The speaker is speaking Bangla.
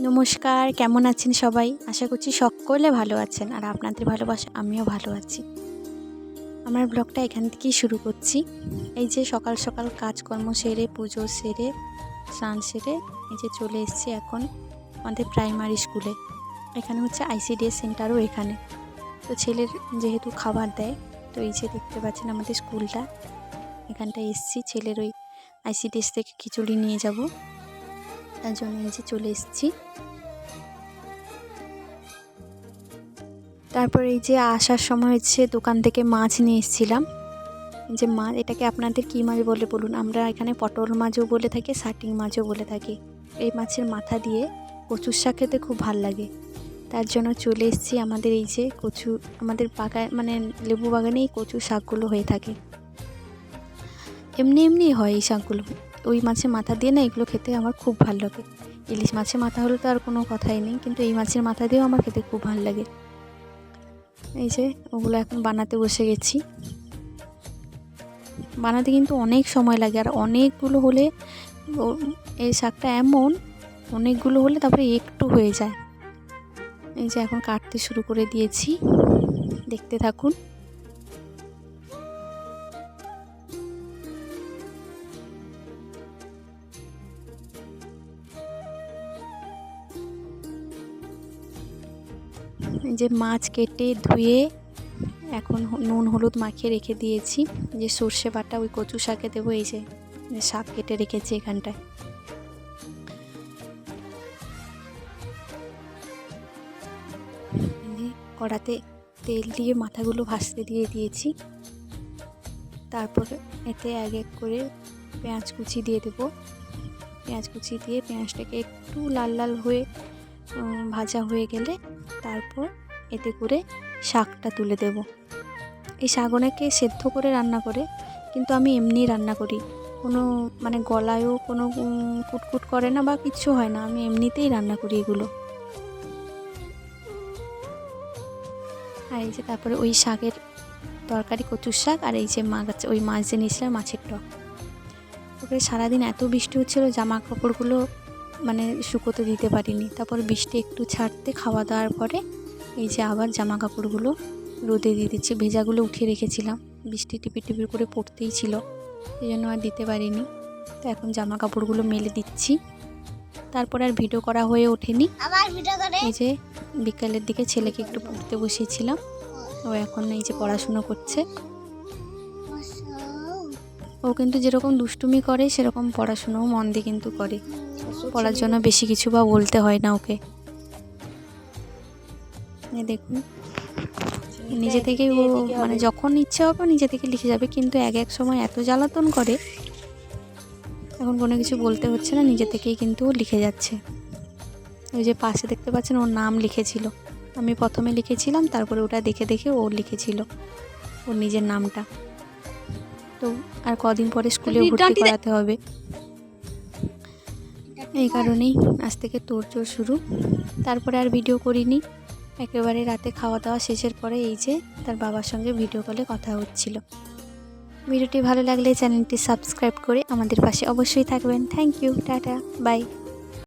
নমস্কার, কেমন আছেন সবাই? আশা করছি সকলে ভালো আছেন আর আপনাদের ভালোবাসা আমিও ভালো আছি। আমার ব্লগটা এখান থেকেই শুরু করছি। এই যে সকাল সকাল কাজকর্ম সেরে, পুজো সেরে, স্নান সেরে এই যে চলে এসেছি এখন আমাদের প্রাইমারি স্কুলে। এখানে হচ্ছে আইসিডিএস সেন্টারও এখানে। তো ছেলের যেহেতু খাবার দেয়, তো এই যে দেখতে পাচ্ছেন আমাদের স্কুলটা, এখানটায় এসেছি। ছেলের ওই আইসিডিএস থেকে খিচুড়ি নিয়ে যাব, তার জন্য এই যে চলে এসেছি। তারপর এই যে আসার সময় হচ্ছে দোকান থেকে মাছ নিয়ে এসেছিলাম। যে মাছ, এটাকে আপনাদের কী মাছ বলে বলুন? আমরা এখানে পটল মাছও বলে থাকি, শাটিং মাছও বলে থাকি। এই মাছের মাথা দিয়ে কচুর শাক খেতে খুব ভাল লাগে, তার জন্য চলে এসেছি। আমাদের এই যে কচু, আমাদের বাগান মানে লেবু বাগানেই কচু শাকগুলো হয়ে থাকে। এমনি এমনি হয় এই শাকগুলো, ওই মাছের মাথা দিয়ে না এগুলো খেতে আমার খুব ভালো লাগে। ইলিশ মাছের মাথা হলে তো আর কোনো কথাই নেই, কিন্তু এই মাছের মাথা দিয়েও আমার খেতে খুব ভালো লাগে। এই যে ওগুলো এখন বানাতে বসে গেছি। বানাতে কিন্তু অনেক সময় লাগে, আর অনেকগুলো হলে এই শাকটা এমন অনেকগুলো হলে তারপরে একটু হয়ে যায়। এই যে এখন কাটতে শুরু করে দিয়েছি, দেখতে থাকুন। এই যে মাছ কেটে ধুয়ে এখন নুন হলুদ মাখিয়ে রেখে দিয়েছি। যে সর্ষে বাটা ওই কচু শাকে দেবো। এই যে শাক কেটে রেখেছি এখানটায়। কড়াতে তেল দিয়ে মাথাগুলো ভাজতে দিয়ে দিয়েছি। তারপর এতে এক এক করে পেঁয়াজ কুচি দিয়ে দেবো। পেঁয়াজ কুচি দিয়ে পেঁয়াজটাকে একটু লাল লাল হয়ে ভাজা হয়ে গেলে তারপর এতে করে শাকটা তুলে দেব। এই শাক অনেকে সেদ্ধ করে রান্না করে, কিন্তু আমি এমনি রান্না করি। কোনো মানে গলায়ও কোনো কুটকুট করে না বা কিচ্ছু হয় না, আমি এমনিতেই রান্না করি এগুলো। আর এই যে তারপরে ওই শাকের তরকারি, কচুর শাক, আর এই যে ওই মাছ যে নিয়েছিলাম মাছের টক। তারপরে সারাদিন এত বৃষ্টি হচ্ছিলো, জামা কাপড়গুলো মানে শুকোতে দিতে পারিনি। তারপর বৃষ্টি একটু ছাড়তে খাওয়া দাওয়ার পরে এই যে আবার জামা কাপড়গুলো রোদে দিয়ে দিচ্ছি। ভেজাগুলো উঠিয়ে রেখেছিলাম, বৃষ্টি টিপির টিপির করে পড়তেই ছিল, সেই জন্য আর দিতে পারিনি। তো এখন জামা কাপড়গুলো মেলে দিচ্ছি। তারপর আর ভিডিও করা হয়ে ওঠেনি। এই যে বিকালের দিকে ছেলেকে একটু পড়তে বসিয়েছিলাম, ও এখন এই যে পড়াশুনো করছে। ও কিন্তু যেরকম দুষ্টুমি করে সেরকম পড়াশুনোও মন দিয়ে কিন্তু করে। পড়ার জন্য বেশি কিছু বা বলতে হয় না ওকে। দেখুন নিজে থেকেই ও মানে যখন ইচ্ছে হবে নিজে থেকে লিখে যাবে, কিন্তু এক এক সময় এত জ্বালাতন করে, এখন কোনো কিছু বলতে হচ্ছে না, নিজে থেকেই কিন্তু ও লিখে যাচ্ছে। ওই যে পাশে দেখতে পাচ্ছেন ওর নাম লিখেছিল, আমি প্রথমে লিখেছিলাম, তারপরে ওটা দেখে দেখে ও লিখেছিল ওর নিজের নামটা। তো আর কদিন পরে স্কুলে ভর্তি করাতে হবে, এই কারণেই আজ থেকে তোড়জোড় শুরু। তারপরে আর ভিডিও করিনি, একেবারে রাতে খাওয়া দাওয়া শেষের পরে এই যে তার বাবার সঙ্গে ভিডিও কলে কথা হচ্ছিল। ভিডিওটি ভালো লাগলে চ্যানেলটি সাবস্ক্রাইব করে আমাদের পাশে অবশ্যই থাকবেন। Thank you, ta ta, by.